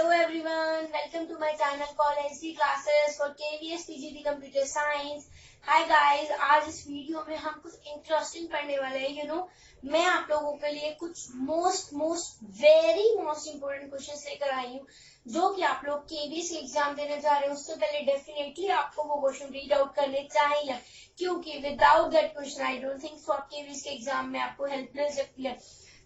Hello everyone, welcome to my channel called SC Classes for KVS PGT Computer Science. Hi guys, आज इस video में हम कुछ interesting पढ़ने वाले हैं। मैं आप लोगों के लिए कुछ वेरी मोस्ट इम्पोर्टेंट क्वेश्चंस लेकर आई हूँ जो कि आप लोग केवीएस के एग्जाम देने जा रहे हैं। उससे पहले डेफिनेटली आपको वो क्वेश्चन रीड आउट करने चाहिए, क्योंकि without that question I don't think so आप केवीएस के एग्जाम में आपको हेल्प मिल सकती है।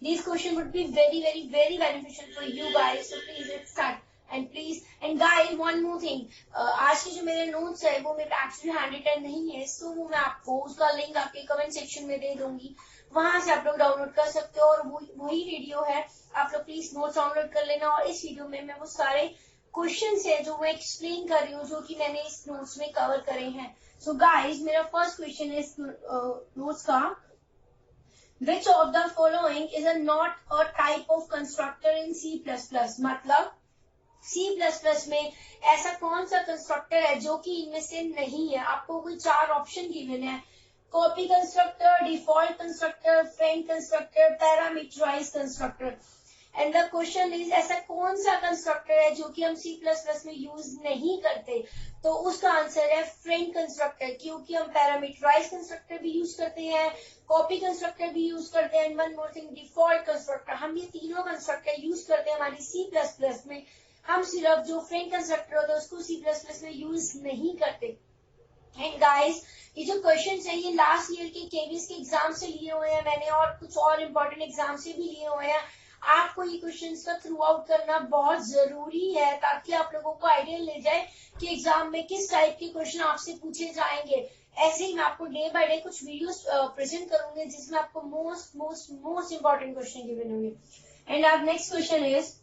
These questions would be very beneficial for you guys. So please let's start. And guys, one more thing. आज के जो मेरे नोट्स है वो मेरे एक्चुअली हैंड रिटन नहीं है, सो वो मैं आपको उसका लिंक आपके कमेंट सेक्शन में दे दूंगी, वहां से आप लोग डाउनलोड कर सकते हो। और वही वीडियो है, आप लोग प्लीज नोट्स डाउनलोड कर लेना। और इस वीडियो में मैं वो सारे क्वेश्चंस है जो मैं एक्सप्लेन कर रही हूँ, जो कि मैंने इस नोट्स में कवर करे हैं। सो गाइज, मेरा फर्स्ट क्वेश्चन है इस नोट्स का, Which of the following is not a type of constructor in C++? मतलब C++ में ऐसा कौन सा कंस्ट्रक्टर है जो कि इनमें से नहीं है। आपको कोई चार ऑप्शन गिवन है: copy constructor, default constructor, friend constructor, parameterize constructor. And the question is, ऐसा कौन सा कंस्ट्रक्टर है जो कि हम C++ में यूज नहीं करते? तो उसका आंसर है फ्रेंड कंस्ट्रक्टर, क्योंकि हम पैरामीटराइज कंस्ट्रक्टर भी यूज करते हैं, कॉपी कंस्ट्रक्टर भी यूज करते हैं, and one more thing, default constructor. हम ये तीनों कंस्ट्रक्टर यूज करते हैं हमारी C++ में। हम सिर्फ जो फ्रेंड कंस्ट्रक्टर होता है उसको C++ में यूज नहीं करते। एंड गाइस, ये जो क्वेश्चन है ये लास्ट ईयर के केवीएस के एग्जाम से लिए हुए हैं मैंने, और कुछ और इम्पोर्टेंट एग्जाम से भी लिए हुए हैं। आपको ये क्वेश्चंस का थ्रू आउट करना बहुत जरूरी है, ताकि आप लोगों को आइडिया ले जाए कि एग्जाम में किस टाइप के क्वेश्चन आपसे पूछे जाएंगे। ऐसे ही मैं आपको डे बाय डे कुछ वीडियोस प्रेजेंट करूंगी जिसमें आपको मोस्ट इम्पोर्टेंट क्वेश्चन गिवन होंगे। एंड अब next question is,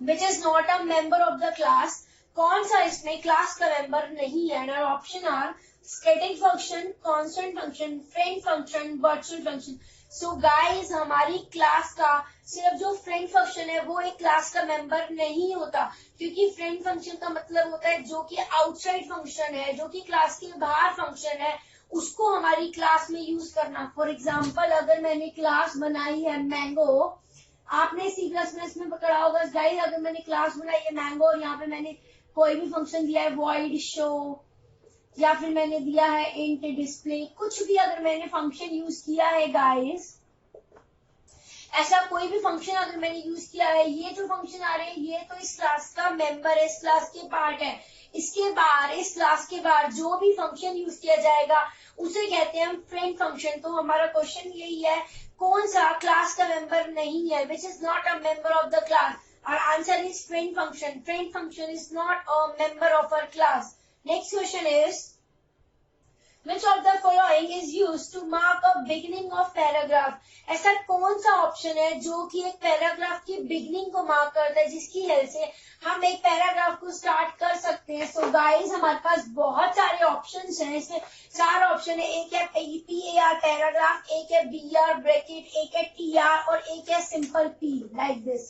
which is not a member of the class? कौन सा इसमें क्लास का मेंबर नहीं है? And option are static function, constant function, friend function, virtual function. So guys, हमारी class का सिर्फ जो फ्रेंड फंक्शन है वो एक क्लास का मेंबर नहीं होता, क्योंकि फ्रेंड फंक्शन का मतलब होता है जो कि आउटसाइड फंक्शन है, जो कि क्लास के बाहर फंक्शन है, उसको हमारी क्लास में यूज करना। फॉर एग्जाम्पल, अगर मैंने क्लास बनाई है मैंगो, आपने C++ में पकड़ा होगा गाइस, अगर मैंने क्लास बनाई है मैंगो और यहाँ पे मैंने कोई भी फंक्शन दिया है void show, या फिर मैंने दिया है इंट डिस्प्ले, कुछ भी अगर मैंने फंक्शन यूज किया है गाइस, ऐसा कोई भी फंक्शन अगर मैंने यूज किया है, ये जो फंक्शन आ रहे हैं ये तो इस क्लास का मेंबर है, इस क्लास के पार्ट है। इसके बाहर, इस क्लास के बाहर जो भी फंक्शन यूज किया जाएगा उसे कहते हैं हम फ्रेंड फंक्शन। तो हमारा क्वेश्चन यही है, कौन सा क्लास का मेंबर नहीं है, which is not a member of the class? और answer is friend function. Friend function is not a member of our class. Next question is, which of the following is used to mark a beginning of paragraph? ऐसा कौन सा option है जो कि एक paragraph की beginning को mark करता है, जिसकी हेल्प से हम एक पैराग्राफ को स्टार्ट कर सकते हैं? सो गाइस, हमारे पास बहुत सारे ऑप्शंस हैं। इसमें चार ऑप्शन है, एक है PAR पैराग्राफ, एक है BR ब्रैकेट, एक है TR और एक है सिंपल P, लाइक दिस।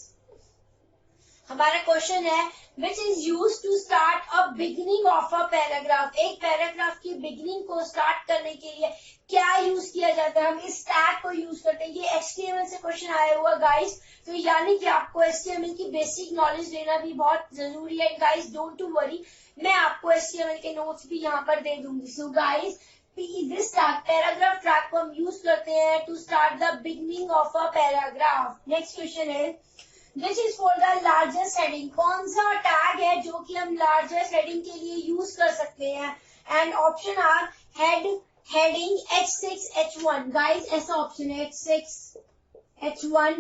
हमारा क्वेश्चन है, which is use to start a beginning of a paragraph? एक पैराग्राफ की बिगिनिंग को स्टार्ट करने के लिए क्या यूज किया जाता है? हम इस टैग को यूज करते हैं। ये HTML से क्वेश्चन आया हुआ गाइस, तो यानी कि आपको HTML की बेसिक नॉलेज लेना भी बहुत जरूरी है। गाइस डोंट टू वरी, मैं आपको HTML के नोट्स भी यहाँ पर दे दूंगी। So guys, this tag, paragraph tag को हम यूज करते हैं to start the beginning of a paragraph. Next question है, This is for the largest heading? कौन सा टैग है जो कि हम लार्जेस्ट हेडिंग के लिए यूज कर सकते हैं? And option are head, heading, H6, H1। Guys, ऐसा ऑप्शन है H6, H1,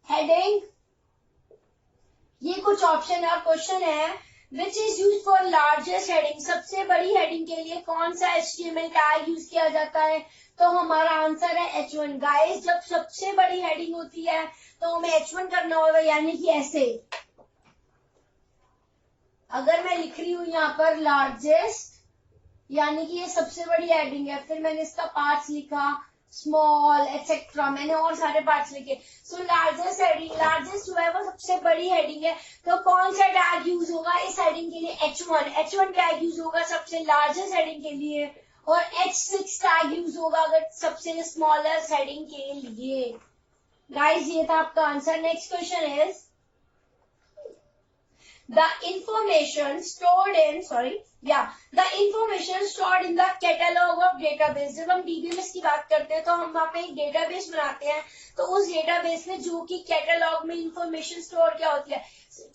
हेडिंग, ये कुछ ऑप्शन है। क्वेश्चन है, which is use for largest heading? सबसे बड़ी हेडिंग के लिए कौन सा HTML टैग यूज किया जाता है? तो हमारा आंसर है H1। गाइस, जब सबसे बड़ी हेडिंग होती है तो हमें H1 करना होगा, यानी कि ऐसे। अगर मैं लिख रही हूं यहाँ पर लार्जेस्ट, यानी कि ये सबसे बड़ी हेडिंग है, फिर मैंने इसका पार्ट्स लिखा, स्मॉल एक्सेट्रा, मैंने और सारे पार्ट्स लिखे। सो लार्जेस्ट हेडिंग, लार्जेस्ट जो है वो सबसे बड़ी हेडिंग है, तो कौन सा टैग यूज होगा इस हेडिंग के लिए? H1। H1 टैग यूज होगा सबसे लार्जेस्ट हेडिंग के लिए, और H6 टैग यूज होगा अगर सबसे स्मॉलेस्ट हेडिंग के लिए। गाइस, ये था आपका answer. Next question is, the information stored in the information stored in the catalog of database। जब हम DBMS की बात करते हैं तो हम वहाँ पे एक डेटाबेस बनाते हैं, तो उस डेटाबेस में जो कि कैटलॉग में इंफॉर्मेशन स्टोर क्या होती है,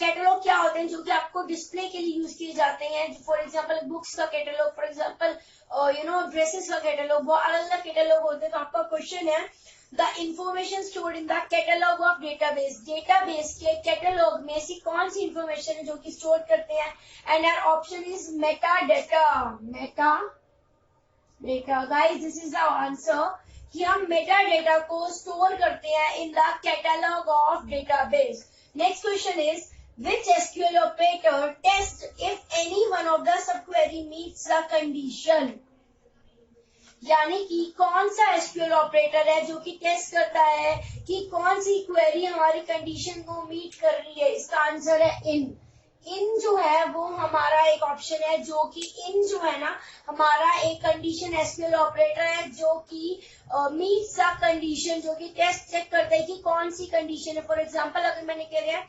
कैटलॉग क्या होते हैं जो कि आपको डिस्प्ले के लिए यूज किए जाते हैं। फॉर एग्जांपल बुक्स का कैटलॉग, फॉर एग्जांपल ड्रेसेस का कैटलॉग, वो अलग अलग कैटलॉग होते हैं। तो आपका क्वेश्चन है the information stored in the catalogue of database, database के कैटलॉग में ऐसी कौन सी इंफॉर्मेशन है जो कि स्टोर करते हैं। And our option is meta data. Guys this is the answer कि हम मेटा डेटा को स्टोर करते हैं in the catalogue of database. Next question is which SQL operator tests if any one of the subquery meets the condition। यानी कि कौन सा SQL operator है जो कि टेस्ट करता है कि कौन सी क्वेरी हमारी कंडीशन को मीट कर रही है। इसका आंसर है इन जो है वो हमारा एक ऑप्शन है, जो कि इन जो है ना हमारा एक कंडीशन एसक्यूएल ऑपरेटर है जो कि मीट्स द कंडीशन, जो कि टेस्ट चेक करता है कि कौन सी कंडीशन है। फॉर एग्जांपल अगर मैंने कह दिया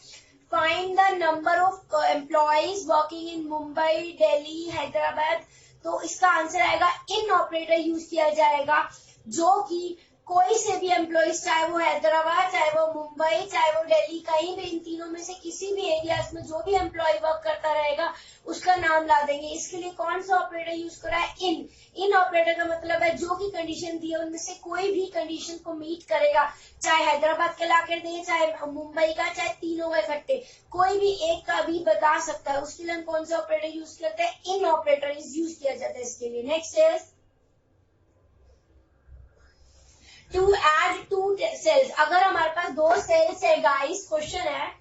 find the number of employees working in Mumbai, Delhi, Hyderabad, तो इसका आंसर आएगा इन ऑपरेटर यूज किया जाएगा जो कि कोई से भी एम्प्लॉयज, चाहे वो हैदराबाद, चाहे वो मुंबई, चाहे वो दिल्ली, कहीं भी इन तीनों में से किसी भी एरियाज में जो भी एम्प्लॉय वर्क करता रहेगा उसका नाम ला देंगे। इसके लिए कौन सा ऑपरेटर यूज करा है इन ऑपरेटर का मतलब है जो की कंडीशन दी है उनमें से कोई भी कंडीशन को मीट करेगा, चाहे हैदराबाद का ला कर दे, चाहे मुंबई का, चाहे तीनों का इकट्ठे, कोई भी एक का भी बता सकता है। उसके लिए हम कौन सा ऑपरेटर यूज करते हैं, इन ऑपरेटर यूज किया जाता है इसके लिए। Next is to add two cells। अगर हमारे पास दो सेल्स है गाइस, क्वेश्चन है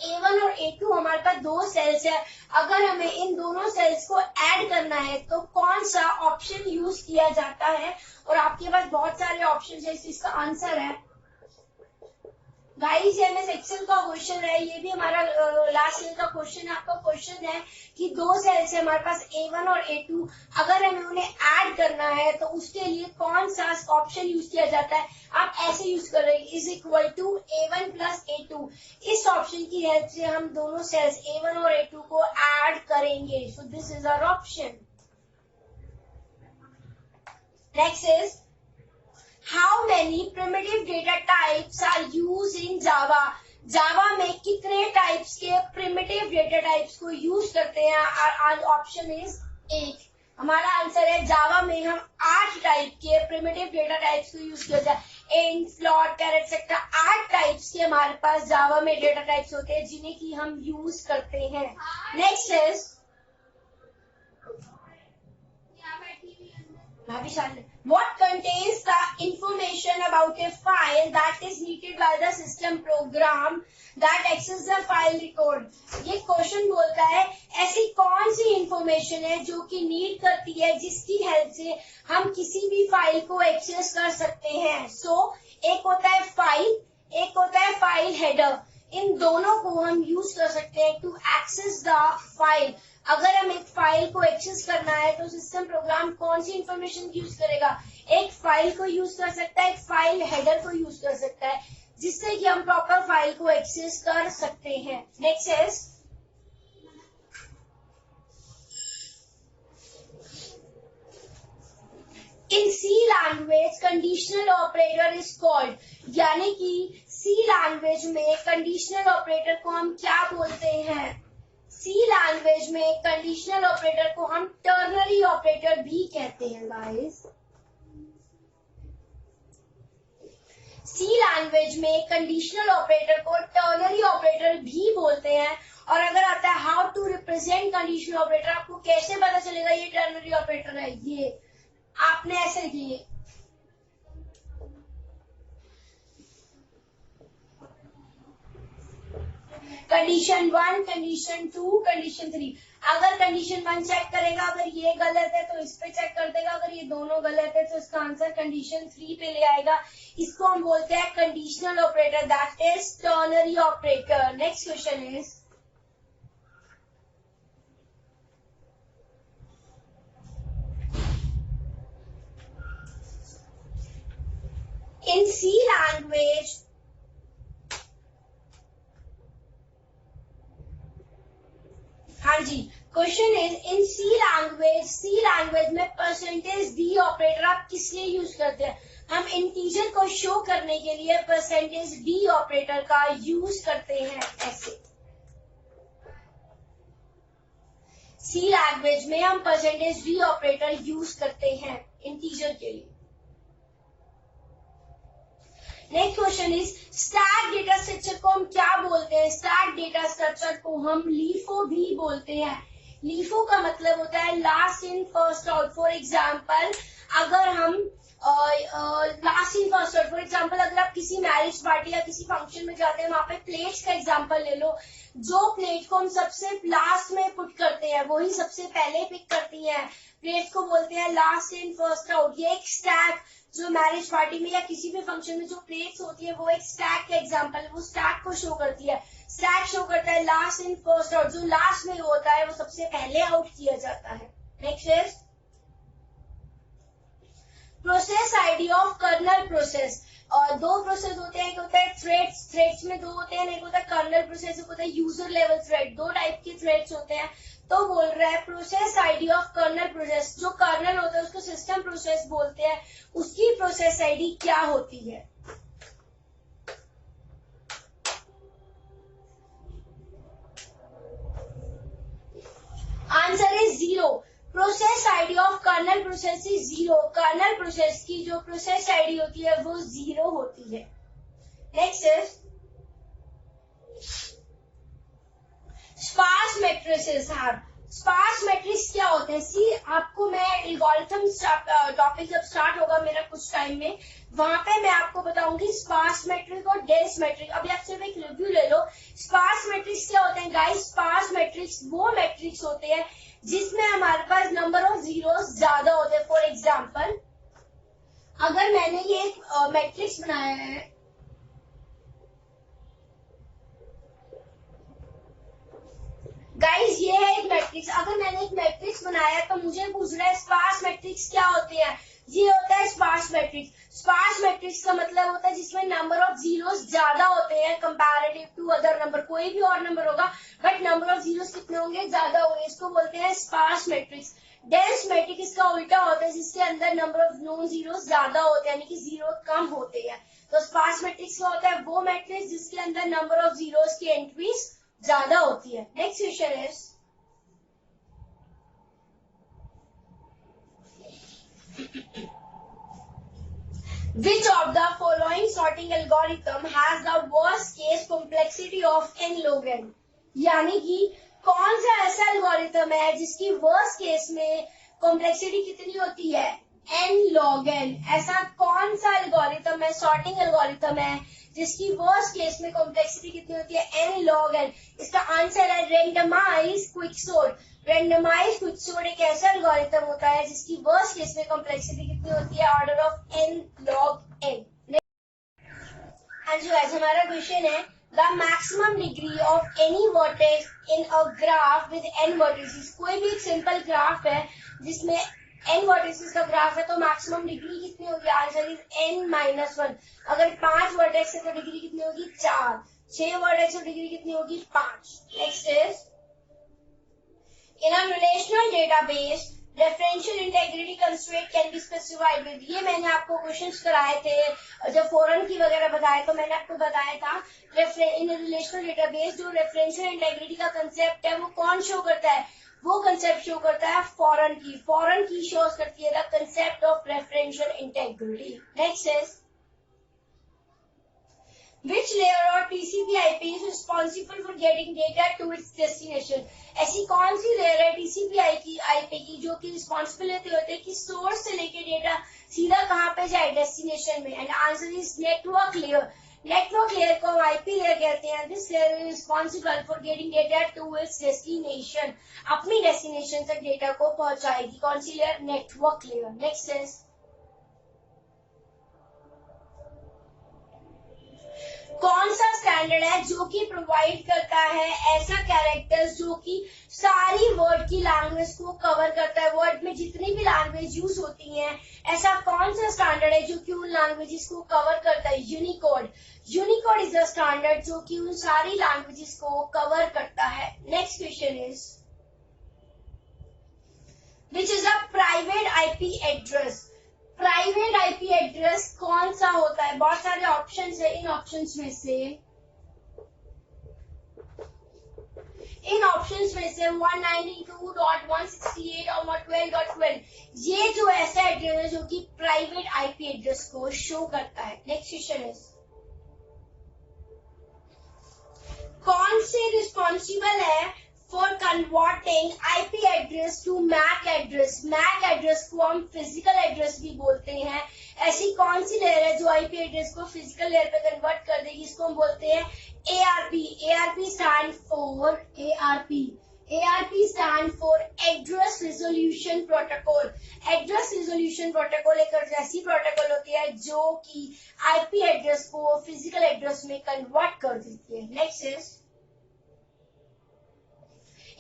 A1 और A2, हमारे पास दो सेल्स है। अगर हमें इन दोनों सेल्स को ऐड करना है तो कौन सा ऑप्शन यूज किया जाता है। और आपके पास बहुत सारे ऑप्शन है, इसका आंसर है गाइस एमएस एक्सेल का क्वेश्चन है, ये भी हमारा लास्ट ईयर का क्वेश्चन है। आपका क्वेश्चन है कि दो सेल्स है हमारे पास A1 और A2, अगर हमें उन्हें ऐड करना है तो उसके लिए कौन सा ऑप्शन यूज किया जाता है। आप ऐसे यूज कर रहे हैं is equal to A1 plus A2। इस ऑप्शन की हेल्प से हम दोनों सेल्स A1 और A2 को ऐड करेंगे। So this is our option. Next is How many primitive data types are used in Java? Java में कितने टाइप्स के primitive data types को यूज करते हैं। Option is 8। हमारा आंसर है जावा में हम 8 टाइप के primitive data types को यूज करते हैं। Int, float, caret, etcetera 8 types के हमारे पास जावा में डेटा टाइप्स होते हैं जिन्हें की हम यूज करते हैं। Next is what contains the information about a file that is needed by the system program that access the file record। ये क्वेश्चन बोलता है ऐसी कौन सी इंफॉर्मेशन है जो कि नीड करती है जिसकी हेल्प से हम किसी भी फाइल को एक्सेस कर सकते हैं। एक होता है फाइल, एक होता है फाइल हेडर। इन दोनों को हम यूज कर सकते हैं टू एक्सेस द फाइल। अगर हम एक फाइल को एक्सेस करना है तो सिस्टम प्रोग्राम कौन सी इंफॉर्मेशन यूज करेगा, एक फाइल को यूज कर सकता है, एक फाइल हेडर को यूज कर सकता है, जिससे कि हम प्रॉपर फाइल को एक्सेस कर सकते हैं। Next is in C language conditional operator is called, यानी कि सी लैंग्वेज में कंडीशनल ऑपरेटर को हम क्या बोलते हैं। सी लैंग्वेज में कंडीशनल ऑपरेटर को हम टर्नरी ऑपरेटर भी कहते हैं गाइस। सी लैंग्वेज में कंडीशनल ऑपरेटर को टर्नरी ऑपरेटर भी बोलते हैं। और अगर आता है how to represent conditional operator, आपको कैसे पता चलेगा ये टर्नरी ऑपरेटर है, ये आपने ऐसे किए कंडीशन 1, कंडीशन 2, कंडीशन 3। अगर कंडीशन 1 चेक करेगा, अगर ये गलत है तो इस पे चेक कर देगा, अगर ये दोनों गलत है तो इसका आंसर कंडीशन 3 पे ले आएगा। इसको हम बोलते हैं conditional operator, that is ternary operator. Next question is in C language हाँ जी, question is in C language में परसेंटेज डी ऑपरेटर आप किस लिए यूज करते हैं? हम इंटीजर को शो करने के लिए परसेंटेज डी ऑपरेटर का यूज करते हैं। ऐसे सी लैंग्वेज में हम परसेंटेज डी ऑपरेटर यूज करते हैं इंटीजर के लिए। Next question is stack data structure को हम क्या बोलते हैं? स्टैक डेटा स्ट्रक्चर को हम लीफो भी बोलते हैं। लीफो का मतलब होता है last in first out. For example अगर हम last in first out, for example अगर आप किसी मैरिज पार्टी या किसी फंक्शन में जाते हैं, वहां पे प्लेट्स का एग्जाम्पल ले लो। जो प्लेट को हम सबसे लास्ट में पुट करते हैं वही सबसे पहले पिक करती है। प्लेट को बोलते हैं लास्ट इन फर्स्ट आउट। ये एक स्टैक जो मैरिज पार्टी में या किसी भी फंक्शन में जो प्लेट्स होती है वो एक स्टैक का एग्जाम्पल है, वो स्टैक को शो करती है। स्टैक शो करता है लास्ट इन फर्स्ट आउट, जो लास्ट में होता है वो सबसे पहले आउट किया जाता है। Next is process ID of kernel process. और दो प्रोसेस होते हैं, एक होता है थ्रेड्स, थ्रेड्स में दो होते हैं, एक होता है कर्नल प्रोसेस, एक होता है यूजर लेवल थ्रेड। दो टाइप के थ्रेड्स होते हैं। तो बोल रहा है process ID of kernel process, जो कर्नल होता है उसको सिस्टम प्रोसेस बोलते हैं, उसकी प्रोसेस आईडी क्या होती है? Answer is 0। Process ID of kernel process is 0। Kernel process की जो प्रोसेस आईडी होती है वो 0 होती है। Next is sparse matrices. हाँ, स्पार्स मैट्रिक्स क्या होते हैं? सी आपको मैं एल्गोरिथम टॉपिक जब स्टार्ट होगा मेरा कुछ टाइम में, वहां पे मैं आपको बताऊंगी स्पार्स मैट्रिक्स और डेंस मैट्रिक्स। अभी आप सिर्फ एक रिव्यू ले लो। स्पार्स मैट्रिक्स क्या होते हैं गाइस? स्पार्स मैट्रिक्स वो मैट्रिक्स होते हैं जिसमें हमारे पास नंबर ऑफ जीरोस ज्यादा होते हैं। फॉर एग्जाम्पल अगर मैंने ये एक मैट्रिक्स बनाया है, गाइस ये है एक मैट्रिक्स। अगर मैंने एक मैट्रिक्स बनाया तो मुझे पूछ रहा है स्पार्स मैट्रिक्स क्या होते हैं? ये होता है स्पार्स मैट्रिक्स। स्पार्स मैट्रिक्स का मतलब होता है जिसमें नंबर ऑफ जीरोस ज्यादा होते हैं कंपैरेटिव टू अदर नंबर। कोई भी और नंबर होगा बट नंबर ऑफ जीरोस कितने होंगे? ज्यादा होंगे। इसको बोलते हैं स्पार्स मैट्रिक्स। डेंस मैट्रिक्स इसका उल्टा होता है, जिसके अंदर नंबर ऑफ नॉन जीरोस ज्यादा होते हैं, यानी कि जीरो कम होते हैं। तो स्पार्स मैट्रिक्स क्या होता है? वो मैट्रिक्स जिसके अंदर नंबर ऑफ जीरोस की एंट्रीज ज्यादा होती है। Next question is which of the following sorting algorithm has the worst case complexity of n log n? यानी कि कौन सा ऐसा एल्गोरिथम है जिसकी वर्स्ट केस में कॉम्प्लेक्सिटी कितनी होती है? n log n। ऐसा कौन सा एल्गोरिथम है, सॉर्टिंग एल्गोरिथम है जिसकी वर्स्ट केस में कॉम्प्लेक्सिटी कितनी होती है? n log n। इसका आंसर है रेंडमाइज क्विकसॉर्ट। रेंडमाइज क्विकसॉर्ट एक ऐसा एल्गोरिथम होता है जिसकी वर्स्ट केस में कॉम्प्लेक्सिटी कितनी होती है? Order of n log n। हाँ जी गाइस, हमारा क्वेश्चन है the maximum degree of any vertex in a graph with n vertices. कोई भी एक सिंपल ग्राफ है जिसमें n वर्टिसेस का ग्राफ है तो मैक्सिमम डिग्री कितनी होगी? Answer is n-1। अगर 5 वर्टेक्स है तो डिग्री कितनी होगी? 4। 6 वर्टेक्स तो डिग्री कितनी होगी? 5। Next is in a relational database referential integrity constraint can be specified with. ये मैंने आपको क्वेश्चंस कराए थे जब फॉरन की वगैरह बताए तो मैंने आपको बताया था इन रिलेशनल डेटाबेस जो रेफरेंशियल इंटेग्रिटी का कंसेप्ट है वो कौन शो करता है? वो कंसेप्ट शो करता है फॉरन की। फॉरन की शोज करती है the concept of referential integrity. Next is Which layer or TCP/IP is responsible for getting data to its destination? ऐसी कौन सी लेयर है TCP/IP की जो कि रिस्पॉन्सिबिलिटी होती है कि सोर्स से लेके डेटा सीधा कहाँ पे जाए? डेस्टिनेशन में। And answer is network layer. Network layer को IP लेयर कहते हैं। This layer is responsible for getting data to its destination. अपनी डेस्टिनेशन तक डेटा को पहुंचाएगी। कौन सी layer? Network layer. Next is कौन सा स्टैंडर्ड है जो कि प्रोवाइड करता है ऐसा कैरेक्टर्स जो कि सारी वर्ड की लैंग्वेज को कवर करता है? वर्ड में जितनी भी लैंग्वेज यूज होती हैं, ऐसा कौन सा स्टैंडर्ड है जो कि उन लैंग्वेजेस को कवर करता है? Unicode. Unicode is the standard जो कि उन सारी लैंग्वेजेस को कवर करता है। Next question is which is a private IP address. Private IP address कौन सा होता है? बहुत सारे ऑप्शंस है, इन ऑप्शंस में से 192.168 और 112.12 ये जो ऐसा एड्रेस है जो कि प्राइवेट आईपी एड्रेस को शो करता है। नेक्स्ट क्वेश्चन इज कौन से रिस्पॉन्सिबल है for converting IP address to MAC address? MAC address को हम फिजिकल एड्रेस भी बोलते हैं। ऐसी कौन सी लेयर है जो आईपी एड्रेस को फिजिकल लेयर पे कन्वर्ट कर देगी? इसको हम बोलते हैं ARP। ARP stand for Address Resolution Protocol। Address Resolution Protocol एक ऐसी प्रोटोकॉल होती है जो कि आईपी एड्रेस को फिजिकल एड्रेस में कन्वर्ट कर देती है। Next is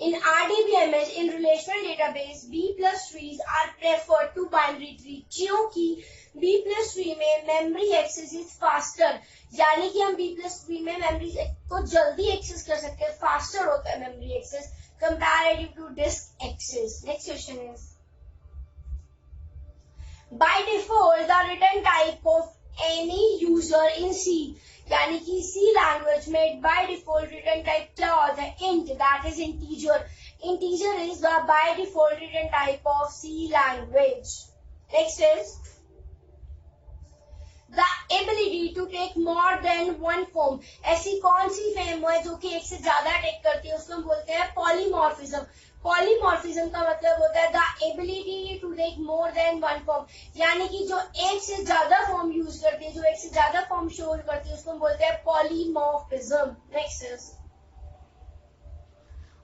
in RDBMS in relational database B plus trees are preferred to binary tree क्योंकि B plus tree में memory access is faster, यानी कि हम B plus tree में memory को जल्दी एक्सेस कर सकते हैं, faster होता है memory access comparative to disk access। Next question is by default the return type of any user in C, यानी कि C लैंग्वेज में बाय डिफॉल्ट रिटर्न टाइप क्या होता है? Int, that is integer. Integer is the by default return type of C language. Next is the ability to take more than one form. ऐसी कौन सी form है जो कि एक से ज्यादा टेक करती है? उसको हम बोलते हैं पॉलीमॉर्फिज्म। पॉलीमॉर्फिज्म का मतलब होता है the ability to take more than one form, यानी कि जो एक से ज्यादा फॉर्म यूज करती है, जो एक से ज्यादा फॉर्म शो करती है, उसको हम बोलते हैं polymorphism. Next is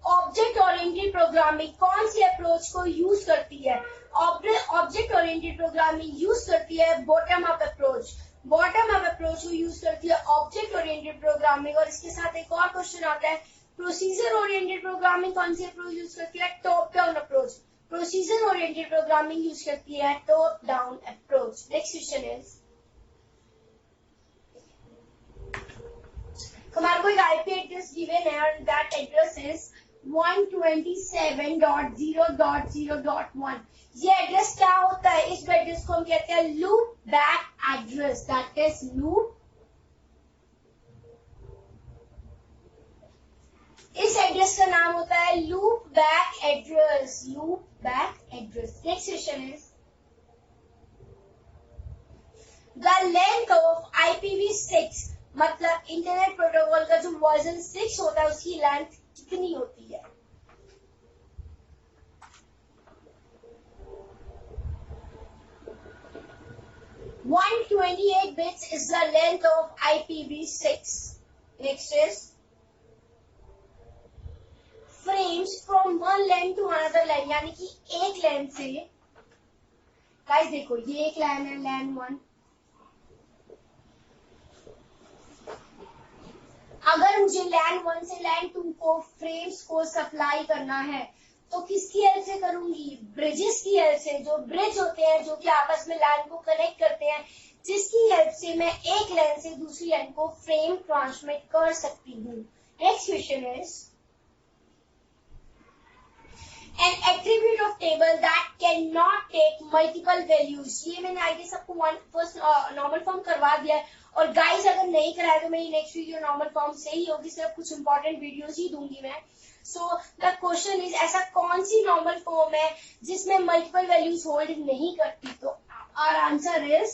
object oriented programming कौन सी अप्रोच को यूज करती है? ऑब्जेक्ट ओरिएंटेड प्रोग्रामिंग यूज करती है bottom up approach. Bottom up approach को यूज करती है ऑब्जेक्ट ओरिएंटेड प्रोग्रामिंग। और इसके साथ एक और क्वेश्चन आता है प्रोसीजर ओरिएंटेड प्रोग्रामिंग कौन सी अप्रोच यूज करती है? Top down approach. Procedure oriented programming use करती है top down approach. Next question is हमारे को एक आईपी एड्रेस गिवन है और दैट एड्रेस इज 127.0.0.1। ये एड्रेस क्या होता है? इस एड्रेस को हम कहते हैं loop back address, that is loop. इस एड्रेस का नाम होता है loop back address, loop back address. Next question is the length of IPv6, मतलब इंटरनेट प्रोटोकॉल का जो वर्जन 6 होता है उसकी लेंथ कितनी होती है? One 128 bits is the length of IPv6. Next is frames from one LAN to another LAN, यानी कि एक LAN से, गाइस देखो ये एक LAN है LAN 1। अगर मुझे LAN 1 से LAN 2 को फ्रेम्स को सप्लाई करना है तो किसकी हेल्प से करूंगी? ब्रिजेस की हेल्प से। जो ब्रिज होते हैं जो कि आपस में LAN को कनेक्ट करते हैं, जिसकी हेल्प से मैं एक LAN से दूसरी LAN को फ्रेम ट्रांसमिट कर सकती हूँ। Next question is an attribute of table that cannot take multiple values। ये मैंने आगे सबको फर्स्ट नॉर्मल फॉर्म करवा दिया है और गाइस अगर नहीं कराया तो मेरी नेक्स्ट वीडियो नॉर्मल फॉर्म से ही होगी, सिर्फ कुछ इंपॉर्टेंट वीडियोस ही दूंगी मैं। सो द क्वेश्चन इज ऐसा कौन सी नॉर्मल फॉर्म है जिसमें मल्टीपल वैल्यूज होल्ड नहीं करती? तो our answer is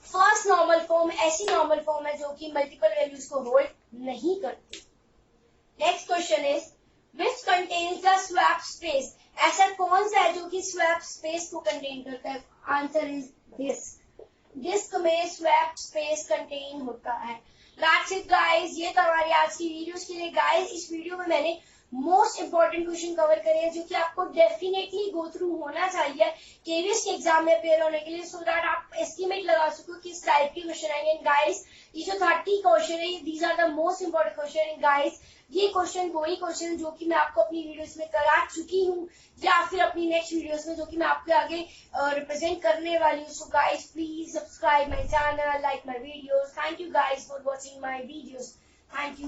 first normal form ऐसी नॉर्मल फॉर्म है जो कि मल्टीपल वैल्यूज को होल्ड नहीं करती। Next question is which contains the swap space. ऐसा कौन सा है जो कि स्वैप स्पेस को कंटेन करता है? Answer is disk. डिस्क में स्वैप स्पेस कंटेन होता है। दैट्स इट गाइस, ये तो हमारी आज की वीडियोस के लिए। गाइस इस वीडियो में मैंने मोस्ट इंपॉर्टेंट क्वेश्चन कवर करे हैं जो कि आपको डेफिनेटली गो थ्रू होना चाहिए केवीएस के एग्जाम में अपेयर होने के लिए, सो दैट आप एस्टिमेट लगा सको किस टाइप के क्वेश्चन आएंगे। गाइस ये जो 30 क्वेश्चन है, these are the most important question. Guys ये क्वेश्चन वही क्वेश्चन जो कि मैं आपको अपनी वीडियोस में करा चुकी हूँ या फिर अपनी नेक्स्ट वीडियोस में जो कि मैं आपके आगे रिप्रेजेंट करने वाली हूँ। So guys please subscribe my channel, like my videos. Thank you guys for watching my videos. Thank you.